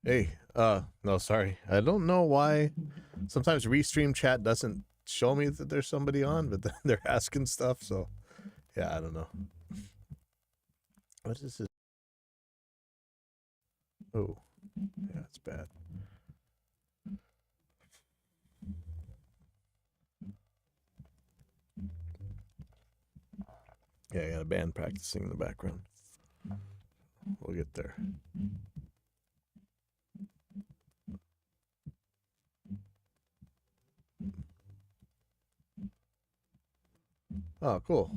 Hey, no, sorry. I don't know why sometimes Restream chat doesn't show me that there's somebody on, but then they're asking stuff, so yeah, I don't know. What is this? Oh, yeah, it's bad. Yeah, I got a band practicing in the background. We'll get there. Oh, cool.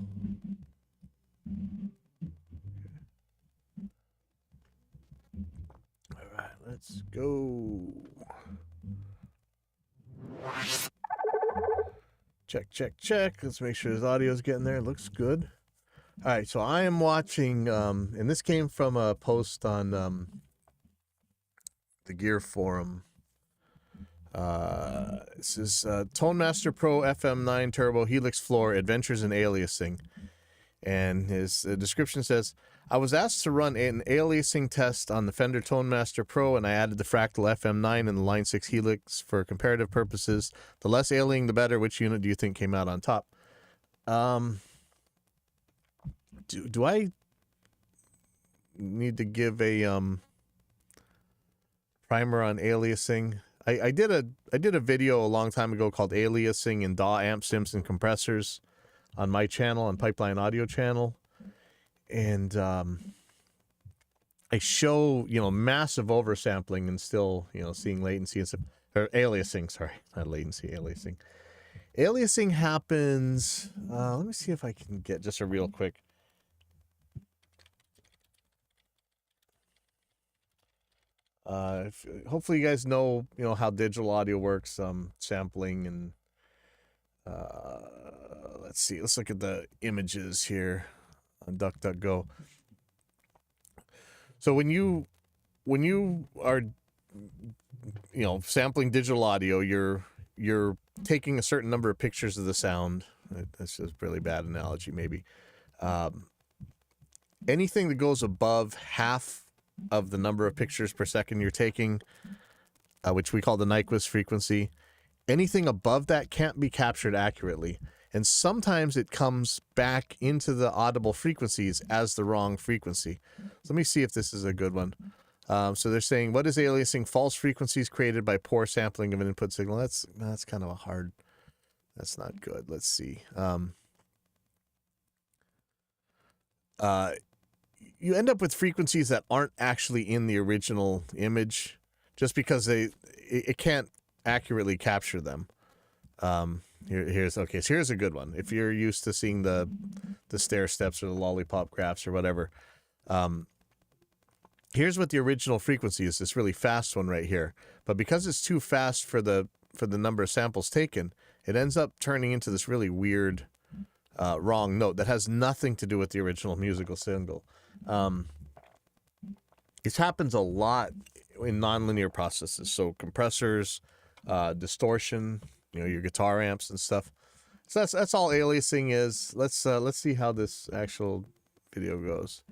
All right, let's go. Check, check, check. Let's make sure his audio's getting there. Looks good. All right, so I am watching, and this came from a post on the Gear Forum. This is ToneMaster Pro FM9 Turbo Helix Floor Adventures in Aliasing. And his description says, I was asked to run an aliasing test on the Fender ToneMaster Pro, and I added the Fractal FM9 and the Line 6 Helix for comparative purposes. The less aliening, the better. Which unit do you think came out on top? Do I need to give a primer on aliasing? I did a video a long time ago called Aliasing and DAW amp sims and compressors on my channel, on Pipeline Audio channel, and I show massive oversampling and still seeing latency and stuff. Or aliasing, sorry, not latency, aliasing. Aliasing happens. Let me see if I can get just a real quick. Hopefully you guys know how digital audio works, sampling and let's see, let's look at the images here on DuckDuckGo. So when you are sampling digital audio, you're taking a certain number of pictures of the sound. That's just a really bad analogy, maybe. Anything that goes above half of the number of pictures per second you're taking, which we call the Nyquist frequency, anything above that can't be captured accurately. And sometimes it comes back into the audible frequencies as the wrong frequency. So let me see if this is a good one. So they're saying, what is aliasing? False frequencies created by poor sampling of an input signal. That's kind of a hard, that's not good. Let's see. You end up with frequencies that aren't actually in the original image just because it can't accurately capture them. Here's a good one. If you're used to seeing the stair steps or the lollipop graphs or whatever, here's what the original frequency is, this really fast one right here. But because it's too fast for the number of samples taken, it ends up turning into this really weird wrong note that has nothing to do with the original musical signal. This happens a lot in nonlinear processes, so compressors, distortion, your guitar amps and stuff. So that's all aliasing is. Let's see how this actual video goes.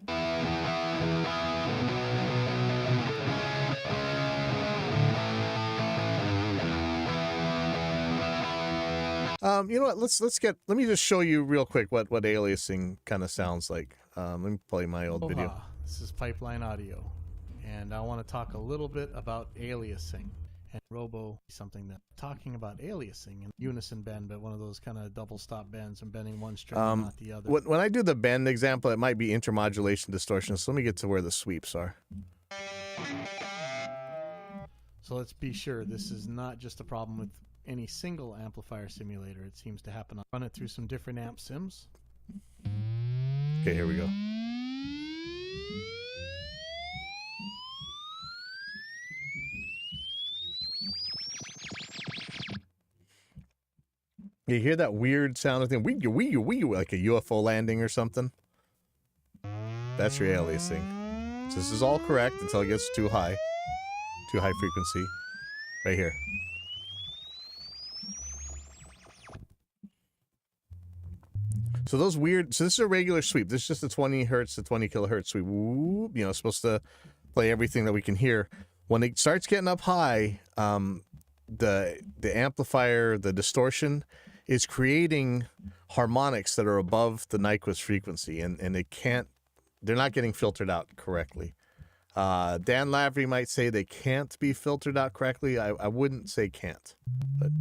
You know what? Let me just show you real quick what aliasing kind of sounds like. Let me play my old video. This is Pipeline Audio, and I want to talk a little bit about aliasing. And robo, something that talking about aliasing and unison bend, but one of those kind of double stop bends and bending one string and not the other. When I do the bend example, it might be intermodulation distortion. So let me get to where the sweeps are. So let's be sure this is not just a problem with any single amplifier simulator. It seems to happen. I'll run it through some different amp sims. Okay, here we go. You hear that weird sound of thing, wee wee wee, like a UFO landing or something? That's your aliasing. So this is all correct until it gets too high frequency. Right here. So those weird, so this is a regular sweep. This is just a 20 hertz to 20 kilohertz sweep. Whoop, you know, supposed to play everything that we can hear. When it starts getting up high, the amplifier, the distortion, is creating harmonics that are above the Nyquist frequency, and they're not getting filtered out correctly. Dan Lavery might say they can't be filtered out correctly. I wouldn't say can't, but.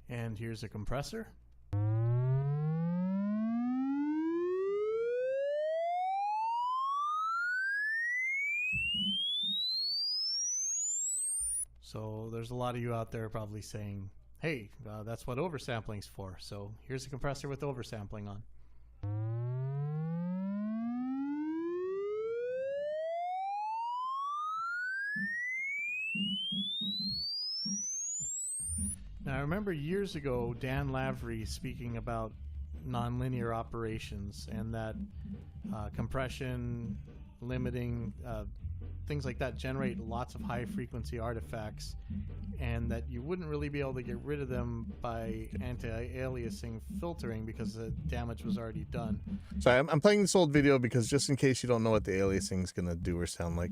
And here's a compressor. So there's a lot of you out there probably saying, hey, that's what oversampling's for. So here's a compressor with oversampling on. Now I remember years ago Dan Lavery speaking about nonlinear operations and that compression, limiting, things like that generate lots of high frequency artifacts, and that you wouldn't really be able to get rid of them by anti-aliasing filtering because the damage was already done. Sorry, I'm playing this old video because just in case you don't know what the aliasing is going to do or sound like.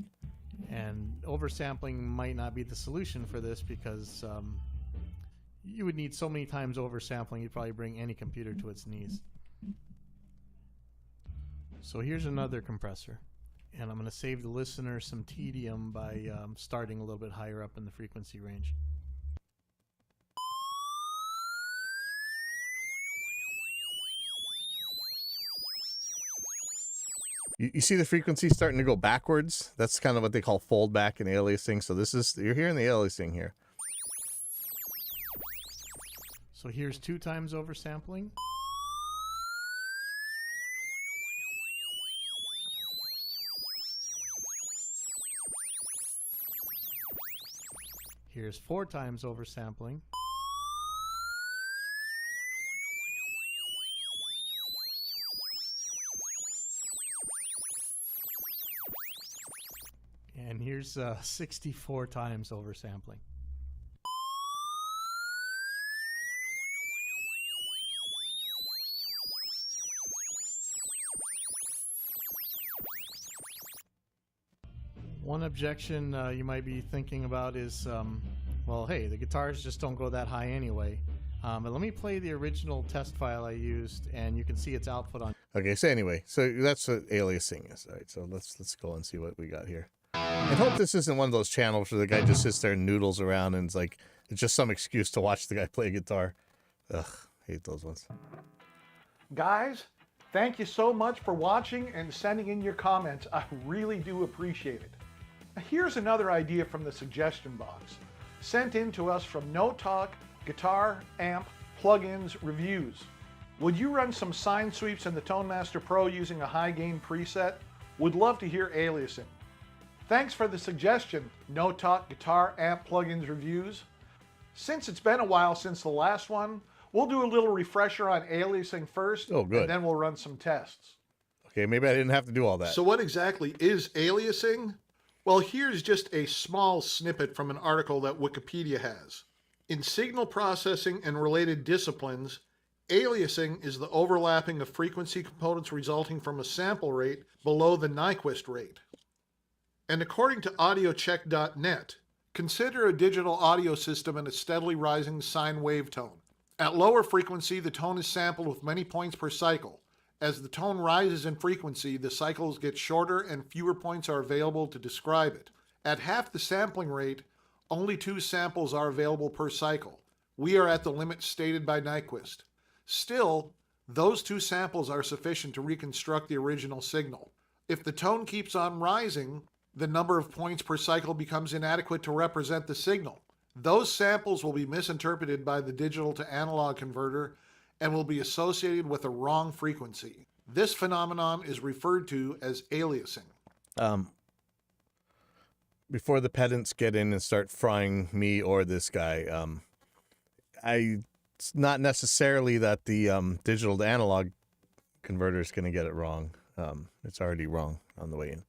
And oversampling might not be the solution for this because you would need so many times oversampling, you'd probably bring any computer to its knees. So here's another compressor. And I'm going to save the listener some tedium by starting a little bit higher up in the frequency range. You see the frequency starting to go backwards? That's kind of what they call fold back in aliasing. So this is, you're hearing the aliasing here. So here's 2 times oversampling. Here's 4 times oversampling. And here's 64 times oversampling. One objection you might be thinking about is, well, hey, the guitars just don't go that high anyway. But let me play the original test file I used, and you can see its output on. Okay, so anyway, so that's what aliasing is. All right, so let's go and see what we got here. And hope this isn't one of those channels where the guy just sits there and noodles around and it's just some excuse to watch the guy play guitar. Ugh, hate those ones. Guys, thank you so much for watching and sending in your comments. I really do appreciate it. Here's another idea from the suggestion box, sent in to us from No Talk Guitar Amp Plugins Reviews. Would you run some sine sweeps in the ToneMaster Pro using a high gain preset? Would love to hear aliasing. Thanks for the suggestion, No Talk Guitar Amp Plugins Reviews. Since it's been a while since the last one, we'll do a little refresher on aliasing first, and then we'll run some tests. Okay, maybe I didn't have to do all that. So what exactly is aliasing? Well, here's just a small snippet from an article that Wikipedia has. In signal processing and related disciplines, aliasing is the overlapping of frequency components resulting from a sample rate below the Nyquist rate. And according to audiocheck.net, consider a digital audio system in a steadily rising sine wave tone. At lower frequency, the tone is sampled with many points per cycle. As the tone rises in frequency, the cycles get shorter and fewer points are available to describe it. At half the sampling rate, only 2 samples are available per cycle. We are at the limit stated by Nyquist. Still, those 2 samples are sufficient to reconstruct the original signal. If the tone keeps on rising, the number of points per cycle becomes inadequate to represent the signal. Those samples will be misinterpreted by the digital to analog converter and will be associated with a wrong frequency. This phenomenon is referred to as aliasing. Before the pedants get in and start frying me or this guy, it's not necessarily that the digital to analog converter is going to get it wrong. It's already wrong on the way in.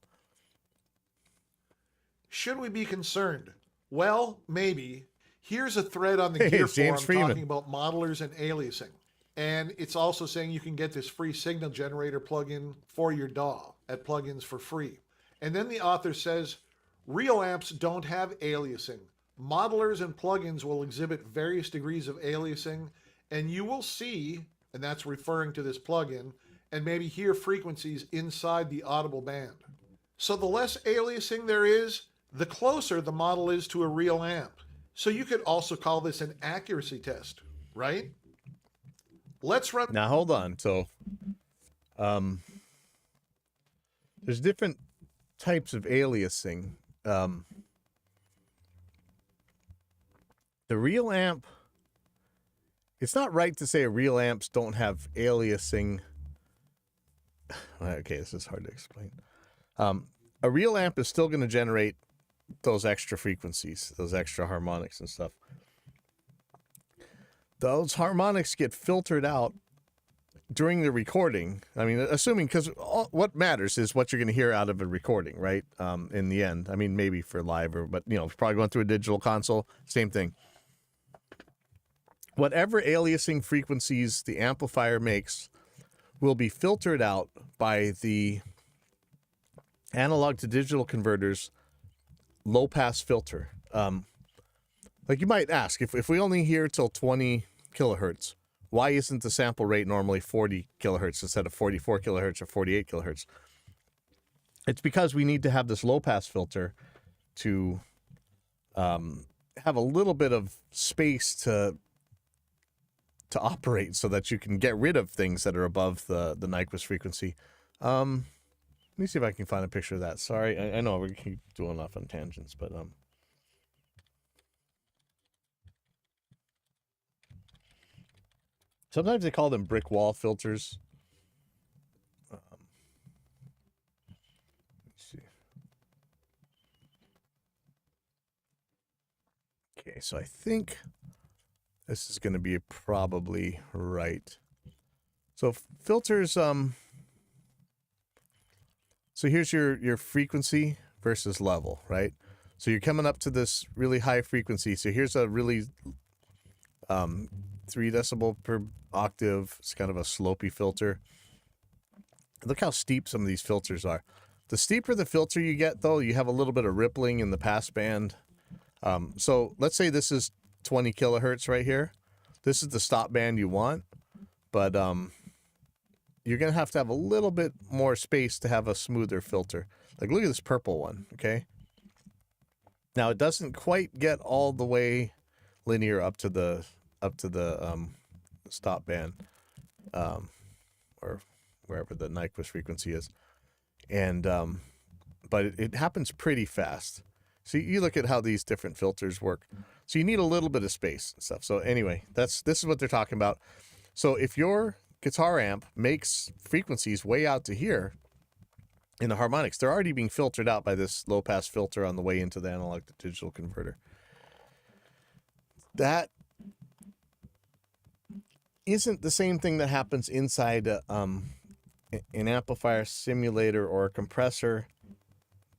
Should we be concerned? Well, maybe. Here's a thread on the Hey, Gear it's James forum Freeman. talking about modelers and aliasing. And it's also saying you can get this free signal generator plugin for your DAW at Plugins for Free. And then the author says, real amps don't have aliasing. Modelers and plugins will exhibit various degrees of aliasing, and you will see, and that's referring to this plugin, and maybe hear frequencies inside the audible band. So the less aliasing there is, the closer the model is to a real amp. So you could also call this an accuracy test, right? Let's run. Now hold on. So, there's different types of aliasing. The real amp. It's not right to say real amps don't have aliasing. Okay, this is hard to explain. A real amp is still going to generate those extra frequencies, those extra harmonics and stuff. Those harmonics get filtered out during the recording. I mean, assuming, because what matters is what you're going to hear out of a recording, right? In the end, I mean, maybe for live, but probably going through a digital console, same thing. Whatever aliasing frequencies the amplifier makes will be filtered out by the analog to digital converters low pass filter. Like you might ask, if we only hear till 20 kilohertz, why isn't the sample rate normally 40 kilohertz instead of 44 kilohertz or 48 kilohertz? It's because we need to have this low pass filter to have a little bit of space to operate so that you can get rid of things that are above the Nyquist frequency. Let me see if I can find a picture of that. Sorry, I know we keep doing off on tangents, but sometimes they call them brick wall filters. Let's see. Okay, so I think this is going to be probably right. So filters, so here's your frequency versus level, right? So you're coming up to this really high frequency. So here's a really 3 decibel per octave. It's kind of a slopey filter. Look how steep some of these filters are. The steeper the filter you get, though, you have a little bit of rippling in the pass band. So let's say this is 20 kilohertz right here. This is the stop band you want, but you're going to have a little bit more space to have a smoother filter. Like, look at this purple one, okay? Now, it doesn't quite get all the way linear up to the stop band, or wherever the Nyquist frequency is. And but it happens pretty fast. So you look at how these different filters work. So you need a little bit of space and stuff. So anyway, this is what they're talking about. So if your guitar amp makes frequencies way out to here in the harmonics, they're already being filtered out by this low pass filter on the way into the analog to digital converter. That isn't the same thing that happens inside an amplifier simulator or a compressor,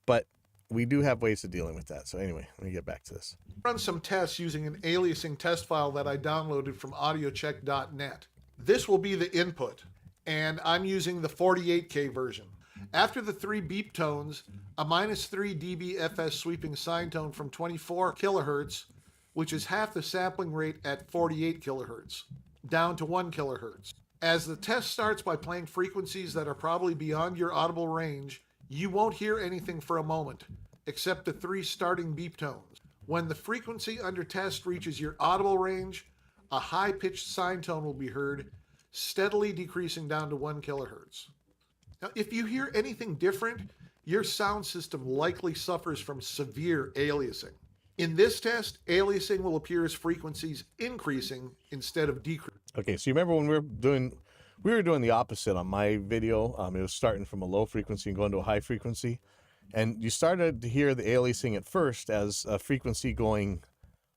but we do have ways of dealing with that. So anyway, let me get back to this. Run some tests using an aliasing test file that I downloaded from audiocheck.net. This will be the input, and I'm using the 48K version. After the 3 beep tones, a -3 dB FS sweeping sine tone from 24 kilohertz, which is half the sampling rate at 48 kilohertz, down to 1 kilohertz. As the test starts by playing frequencies that are probably beyond your audible range, you won't hear anything for a moment, except the 3 starting beep tones. When the frequency under test reaches your audible range, a high-pitched sine tone will be heard, steadily decreasing down to 1 kilohertz. Now, if you hear anything different, your sound system likely suffers from severe aliasing. In this test, aliasing will appear as frequencies increasing instead of decreasing. Okay, so you remember when we were doing the opposite on my video. It was starting from a low frequency and going to a high frequency. And you started to hear the aliasing at first as a frequency going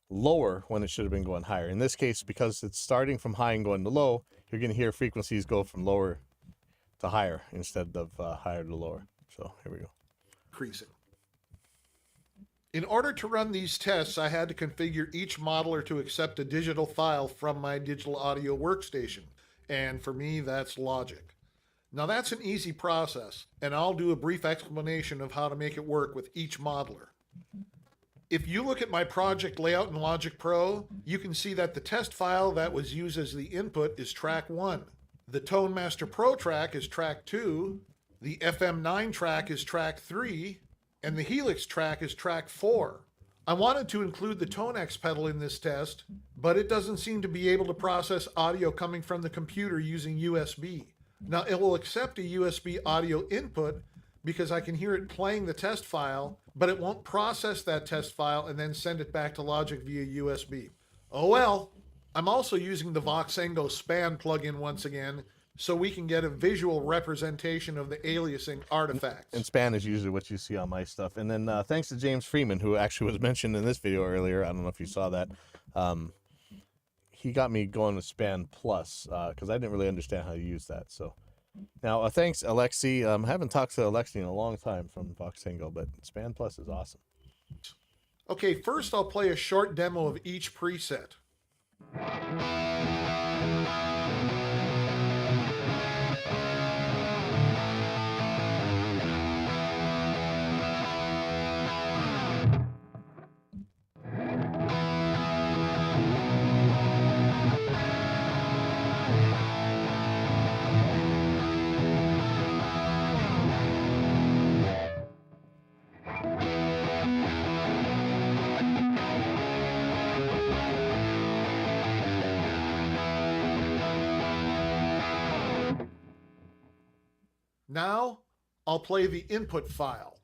lower when it should have been going higher. In this case, because it's starting from high and going to low, you're going to hear frequencies go from lower to higher instead of higher to lower. So here we go. Increasing. In order to run these tests, I had to configure each modeler to accept a digital file from my digital audio workstation. And for me, that's Logic. Now that's an easy process, and I'll do a brief explanation of how to make it work with each modeler. If you look at my project layout in Logic Pro, you can see that the test file that was used as the input is track 1. The Tone Master Pro track is track 2. The FM9 track is track 3. And the Helix track is track 4. I wanted to include the Tone-X pedal in this test, but it doesn't seem to be able to process audio coming from the computer using USB. Now it will accept a USB audio input because I can hear it playing the test file, but it won't process that test file and then send it back to Logic via USB. Oh well. I'm also using the Voxengo Span plugin once again, so we can get a visual representation of the aliasing artifacts. And span is usually what you see on my stuff. And then thanks to James Freeman, who actually was mentioned in this video earlier. I don't know if you saw that. He got me going with Span Plus because I didn't really understand how to use that. So now thanks, Alexi. I haven't talked to Alexi in a long time from Voxengo, but Span Plus is awesome. Okay, first I'll play a short demo of each preset. Now, I'll play the input file.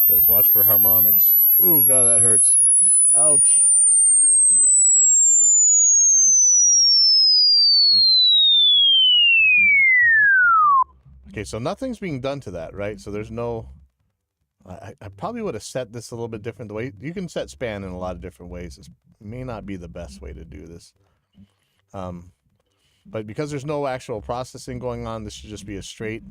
Just watch for harmonics. Ooh, God, that hurts. Ouch. Okay, so nothing's being done to that, right? So there's no... I probably would have set this a little bit different. The way you can set span in a lot of different ways. This may not be the best way to do this. But because there's no actual processing going on, this should just be a straight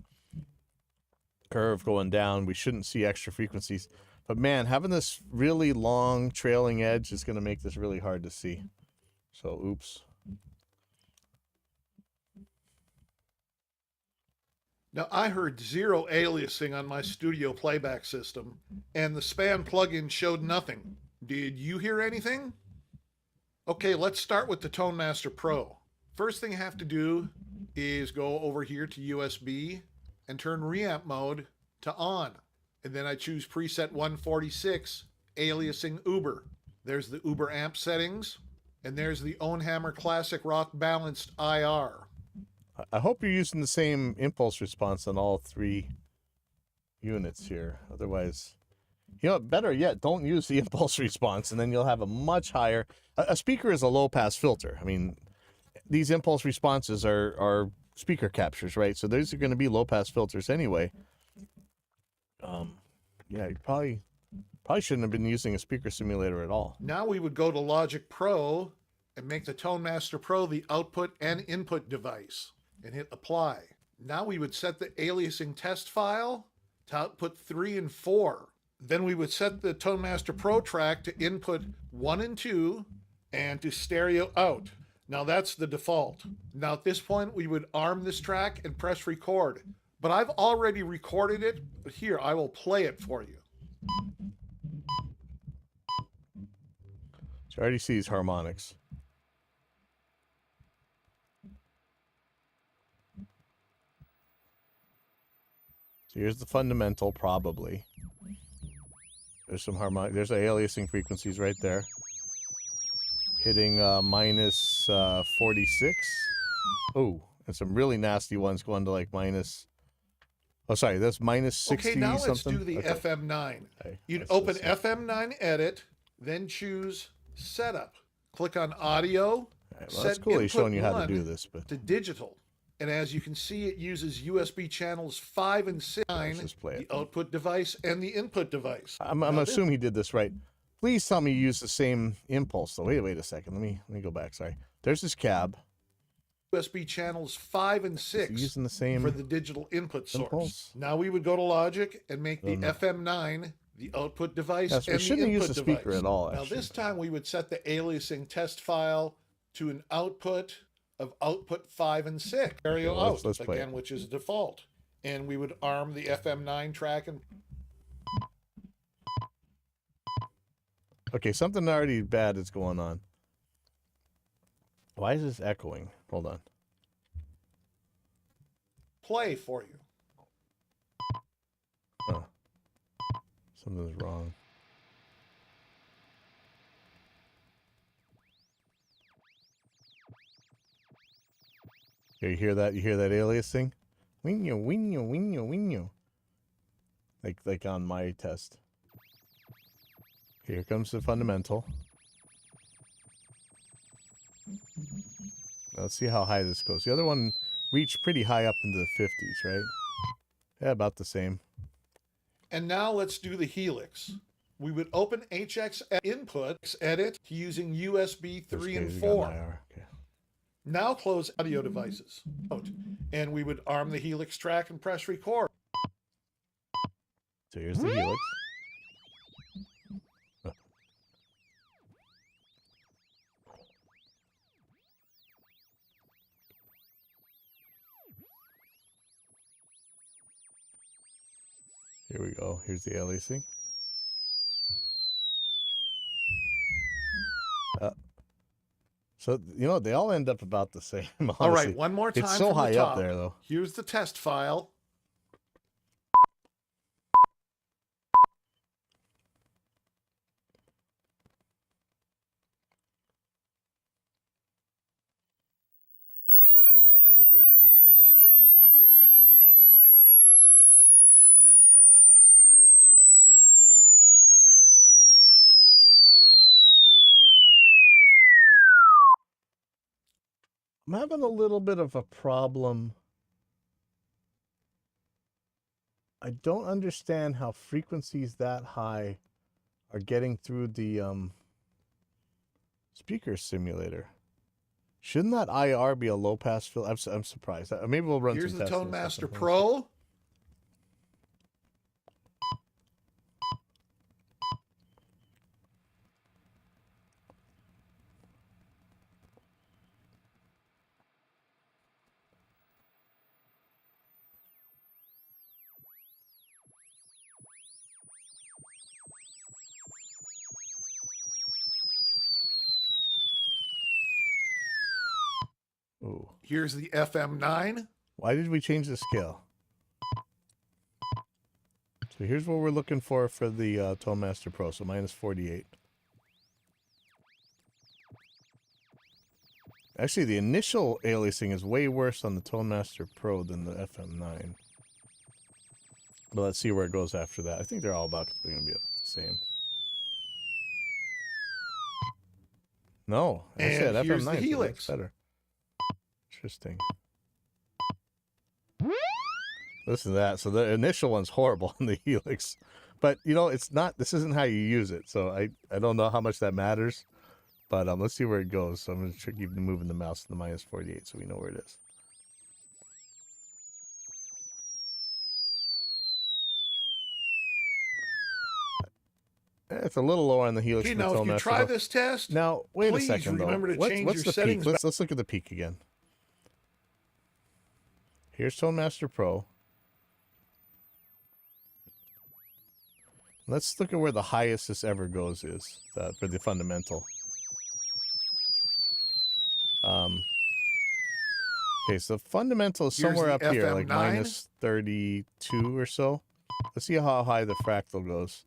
curve going down. We shouldn't see extra frequencies. But man, having this really long trailing edge is going to make this really hard to see. So, oops. Now, I heard 0 aliasing on my studio playback system, and the Span plugin showed nothing. Did you hear anything? Okay, let's start with the Tone Master Pro. First thing I have to do is go over here to USB and turn reamp mode to on. And then I choose preset 146, aliasing Uber. There's the Uber amp settings, and there's the Ownhammer Classic Rock Balanced IR. I hope you're using the same impulse response on all 3 units here. Otherwise, you know, better yet, don't use the impulse response, and then you'll have a much higher... A speaker is a low-pass filter. I mean, these impulse responses are speaker captures, right? So those are going to be low-pass filters anyway. Yeah, you probably shouldn't have been using a speaker simulator at all. Now we would go to Logic Pro and make the Tone Master Pro the output and input device, and hit apply. Now we would set the aliasing test file to output 3 and 4. Then we would set the Tone Master Pro track to input 1 and 2 and to stereo out. Now that's the default. Now at this point we would arm this track and press record. but I've already recorded it. But here, I will play it for you. So I already see these harmonics. So here's the fundamental, probably. There's some harmonic. There's the aliasing frequencies right there. Hitting minus 46. Oh, and some really nasty ones going to like minus. Oh, sorry, that's minus 60 Okay, now let's something. do the Okay. FM9. Okay, You'd let's open see. FM9 Edit, then choose Setup. Click on Audio. All right, well, that's set cool. He's showing you how to input do 1 this, but to digital. And as you can see, it uses USB channels 5 and 6, just play it. the output device and the input device. I'm Now this- assuming he did this right. Please tell me you use the same impulse. So wait a second. Let me go back. Sorry. There's his cab. USB channels 5 and Is he 6 using the same for the digital input source. impulse? Now we would go to Logic and make the No. FM9 the output device Yes, we and the shouldn't input use the speaker device. at all, Now actually. this time we would set the aliasing test file to an output of output 5 and 6. Stereo Okay, let's out play again, it. which is default. And we would arm the FM9 track and Okay, something already bad is going on. Why is this echoing? Hold on. play for you. Oh. Something's wrong. Here, you hear that? You hear that alias thing? Winyo, winyo, winyo, winyo. Like on my test. Here comes the fundamental. Let's see how high this goes. The other one reached pretty high up into the 50s, right? Yeah, about the same. And now let's do the Helix. We would open HX input edit using USB 3 and 4. Okay. Now close audio devices. And we would arm the Helix track and press record. So here's the Helix. Here we go. Here's the aliasing. So, you know, they all end up about the same. Honestly. All right, one more time. It's so from the high top. up there, though. Here's the test file. I'm having a little bit of a problem. I don't understand how frequencies that high are getting through the speaker simulator. Shouldn't that IR be a low pass filter? I'm surprised. Maybe we'll run Here's some the tests Tone and stuff Master and things. Pro. Ooh. Here's the FM9. Why did we change the scale? So here's what we're looking for the Tone Master Pro. So minus 48. Actually, the initial aliasing is way worse on the Tone Master Pro than the FM9. But let's see where it goes after that. I think they're all about going to be about the same. No, I said And here's FM9 the so that's Helix. better. Interesting. Listen to that. So the initial one's horrible on the Helix. But, you know, it's not, this isn't how you use it. So I don't know how much that matters. But let's see where it goes. So I'm going to keep moving the mouse to the minus 48 so we know where it is. It's a little lower on the Helix. Okay, than the now if Tone you Master try Pro. this test, Now, wait please a second, though. remember to change What's your the settings peak? Let's look at the peak again. Here's Tone Master Pro. Let's look at where the highest this ever goes is for the fundamental. Okay, so fundamental is Here's somewhere the up here, like FM9. minus 32 or so. Let's see how high the fractal goes.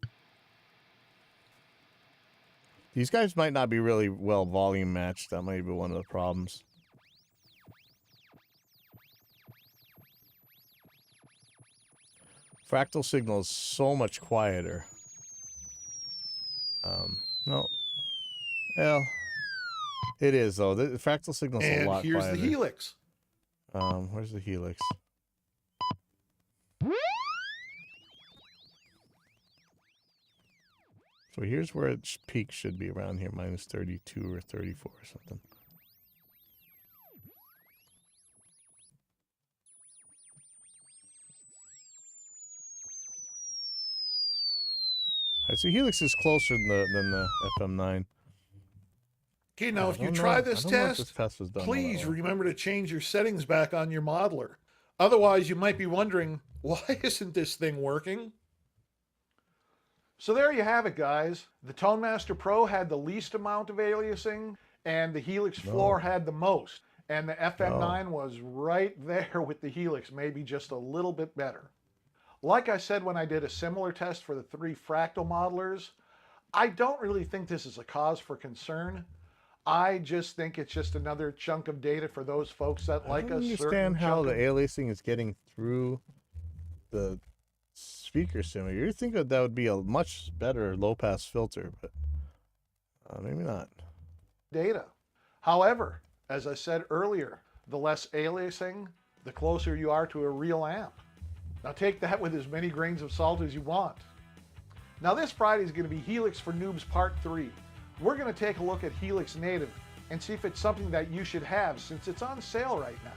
These guys might not be really well volume matched. That might be one of the problems. Fractal signal is so much quieter. No. Well, it is, though. The fractal signal's a And lot here's quieter. the Helix. Where's the Helix? So here's where its peak should be, around here, minus 32 or 34 or something. Alright, so Helix is closer than the FM9. Okay, now I if you don't try know- this I don't know if test, this test was done all that please well. remember to change your settings back on your modeler. Otherwise, you might be wondering, why isn't this thing working? So there you have it, guys. The ToneMaster Pro had the least amount of aliasing, and the Helix Floor had the most. And the FM9 was right there with the Helix, maybe just a little bit better. Like I said when I did a similar test for the 3 fractal modelers, I don't really think this is a cause for concern. I just think it's just another chunk of data for those folks that like I a don't certain understand how chunk the of... aliasing is getting through the speaker simulator. You'd think that would be a much better low-pass filter, but maybe not. data. However, as I said earlier, the less aliasing, the closer you are to a real amp. Now take that with as many grains of salt as you want. Now this Friday is going to be Helix for Noobs Part 3. We're going to take a look at Helix Native and see if it's something that you should have since it's on sale right now.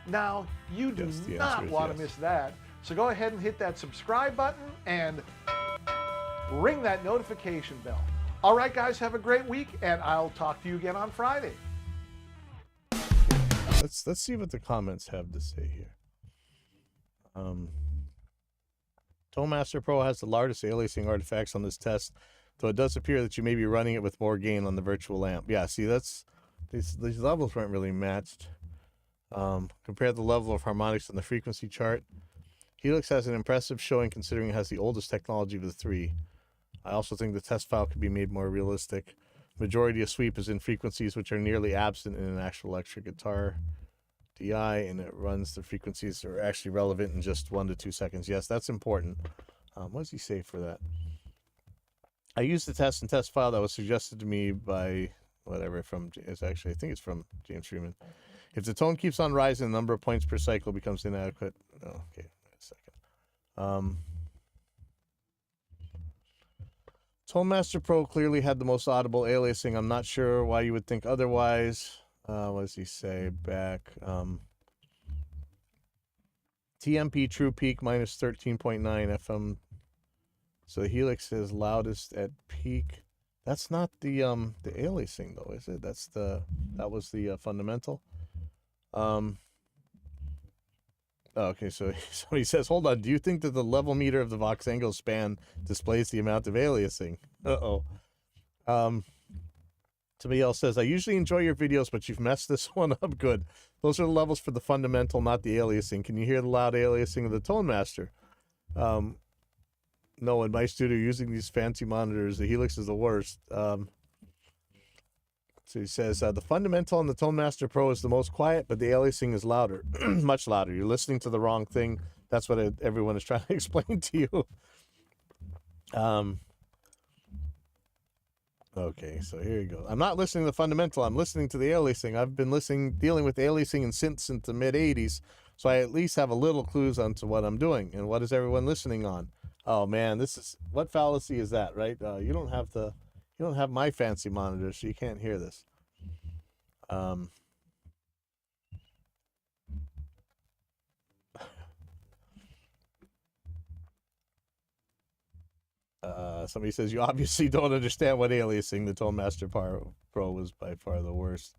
Now, you do Yes, the not answer is want to yes. miss that, so go ahead and hit that subscribe button and ring that notification bell. All right, guys, have a great week, and I'll talk to you again on Friday. Let's see what the comments have to say here. ToneMaster Pro has the largest aliasing artifacts on this test, though it does appear that you may be running it with more gain on the virtual amp. Yeah, see, these levels weren't really matched. Compare the level of harmonics on the frequency chart. Helix has an impressive showing considering it has the oldest technology of the 3. I also think the test file could be made more realistic. Majority of sweep is in frequencies which are nearly absent in an actual electric guitar DI, and it runs the frequencies that are actually relevant in just 1 to 2 seconds. Yes, that's important. What does he say for that? I used the test and test file that was suggested to me by whatever I think it's from James Freeman. If the tone keeps on rising, the number of points per cycle becomes inadequate. Oh, okay, wait a second. ToneMaster Pro clearly had the most audible aliasing. I'm not sure why you would think otherwise. What does he say back? TMP true peak minus 13.9 FM. So the Helix is loudest at peak. That's not the aliasing though, is it? That was the fundamental. Okay, so he says, hold on, do you think that the level meter of the Vox angle span displays the amount of aliasing? Somebody else says, I usually enjoy your videos, but you've messed this one up good. Those are the levels for the fundamental, not the aliasing. Can you hear the loud aliasing of the ToneMaster? No, in my studio, using these fancy monitors, the Helix is the worst. So he says, the fundamental on the ToneMaster Pro is the most quiet, but the aliasing is louder, much louder. You're listening to the wrong thing. That's what everyone is trying to explain to you. Okay, so here you go. I'm not listening to the fundamental. I'm listening to the aliasing. I've been dealing with aliasing and synths since the mid-'80s, so I at least have a little clues onto what I'm doing. And what is everyone listening on? Oh man, what fallacy is that, right? You don't have my fancy monitor, so you can't hear this. Somebody says, you obviously don't understand what aliasing. The ToneMaster Pro was by far the worst.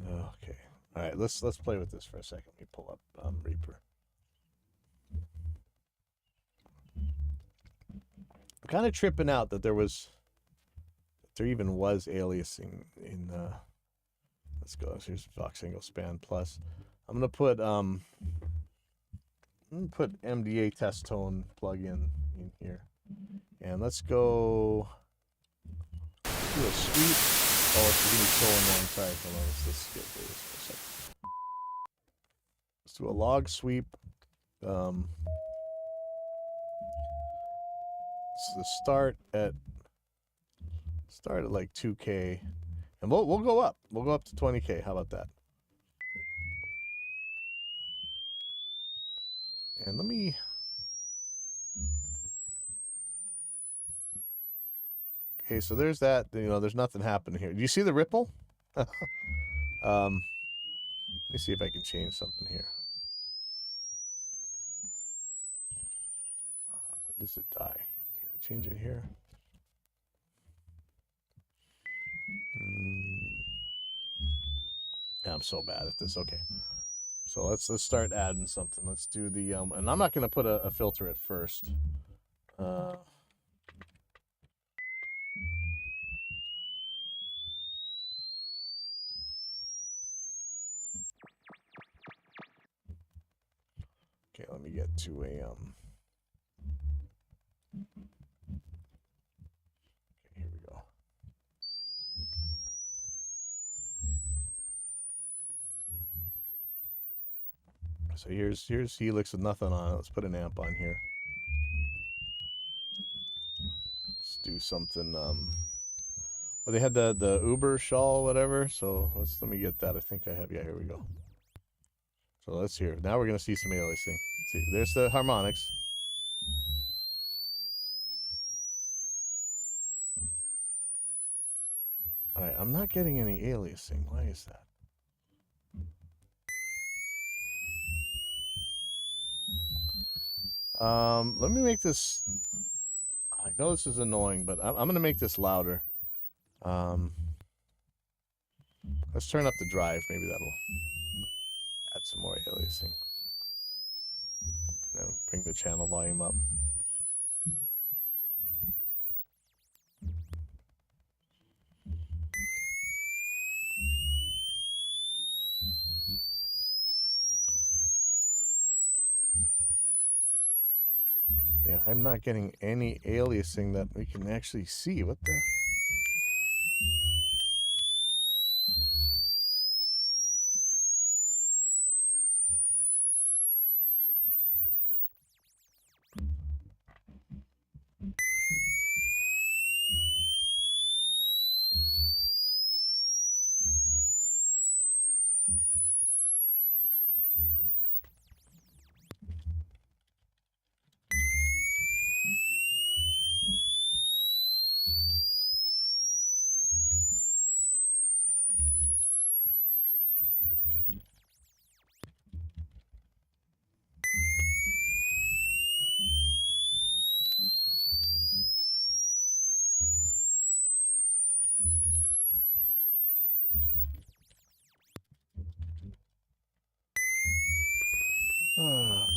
Okay. All right. Let's play with this for a second. Let me pull up Reaper. I'm kind of tripping out that there even was aliasing in. Let's go. Here's Vox Single Span Plus. I'm gonna put MDA test tone plugin in here, and let's go do a sweep. Oh, it's gonna be so annoying. Sorry, hold on. Let's skip this for a second. Let's do a log sweep. So start at like 2K, and we'll go up. We'll go up to 20K. How about that? And let me. Okay, so there's that. You know, there's nothing happening here. Do you see the ripple? Let me see if I can change something here. When does it die? Can I change it here? Yeah, I'm so bad at this. Okay, so let's start adding something. Let's do the and I'm not gonna put a filter at first. Okay, let me get to a Okay, here we go. So here's Helix with nothing on it. Let's put an amp on here. Let's do something. Well, they had the Uber shawl, whatever. So let me get that. I think I have. Yeah, here we go. So let's hear. Now we're gonna see some aliasing. See, there's the harmonics. All right, I'm not getting any aliasing. Why is that? Let me make this. I know this is annoying, but I'm gonna make this louder. Let's turn up the drive. Maybe that'll add some more aliasing. You know, bring the channel volume up. Yeah, I'm not getting any aliasing that we can actually see. What the?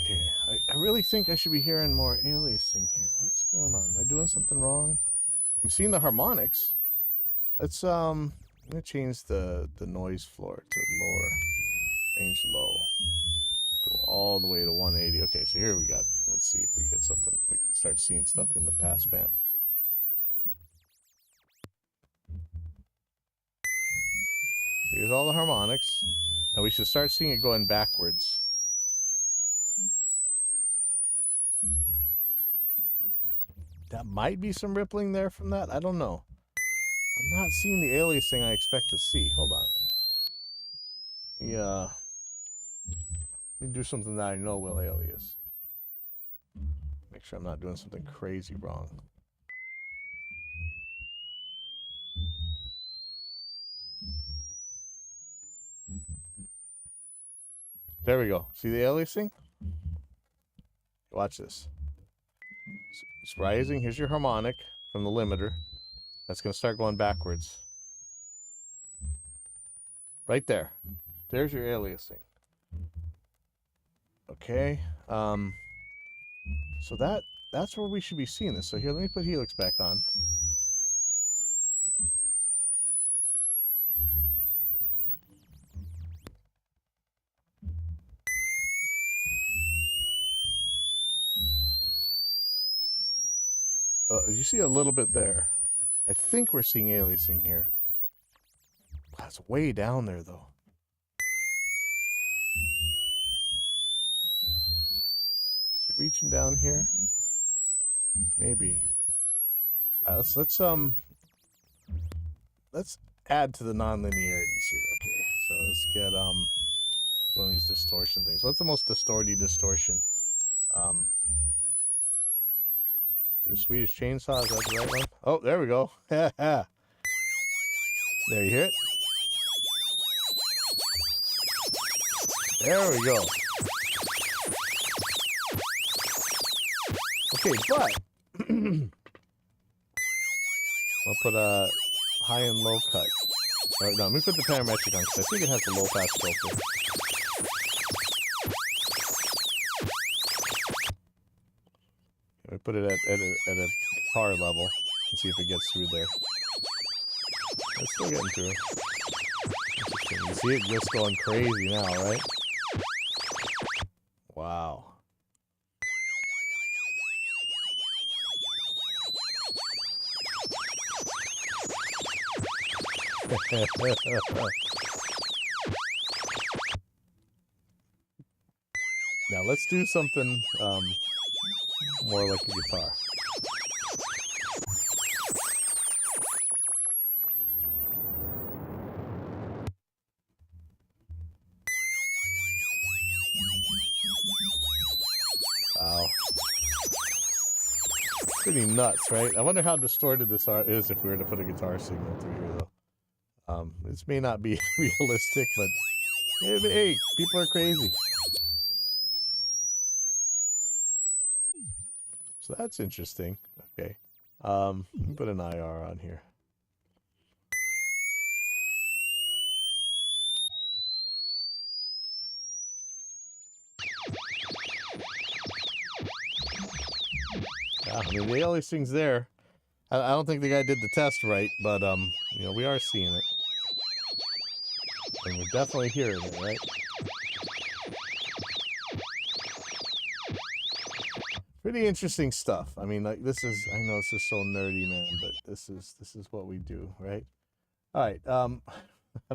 Okay, I really think I should be hearing more aliasing here. What's going on? Am I doing something wrong? I'm seeing the harmonics. Let's I'm gonna change the noise floor to lower, range low. Go all the way to 180. Okay, so here we got. Let's see if we get something. We can start seeing stuff in the pass band. So here's all the harmonics. Now we should start seeing it going backwards. That might be some rippling there from that. I don't know. I'm not seeing the aliasing I expect to see. Hold on. Yeah. Let me do something that I know will alias. Make sure I'm not doing something crazy wrong. There we go. See the aliasing? Watch this. It's rising. Here's your harmonic from the limiter. That's going to start going backwards. Right there. There's your aliasing. Okay. So that's where we should be seeing this. So here, let me put Helix back on. You see a little bit there. I think we're seeing aliasing here. That's way down there, though. Is it reaching down here? Maybe. Let's add to the non-linearities here. Okay, so let's get one of these distortion things. What's the most distortion? The Swedish chainsaw, is that the right one? Oh, there we go. There, you hear it? There we go. Okay, but I'll put a high and low cut. Alright, no, let me put the parametric on because I think it has a low pass filter. We put it at a guitar level and see if it gets through there. It's still getting through. You see it just going crazy now, right? Wow. Now let's do something more like a guitar. Wow. Pretty nuts, right? I wonder how distorted this is if we were to put a guitar signal through here, though. This may not be realistic, but hey, people are crazy. So that's interesting. Okay. Let me put an IR on here. Yeah, I mean, the aliasing's there. I don't think the guy did the test right, but you know, we are seeing it. And we're definitely hearing it, right? Pretty interesting stuff. I mean, like, this is, I know this is so nerdy, man, but this is what we do, right? All right. I'm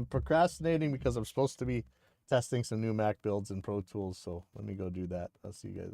procrastinating because I'm supposed to be testing some new Mac builds in Pro Tools, so let me go do that. I'll see you guys later.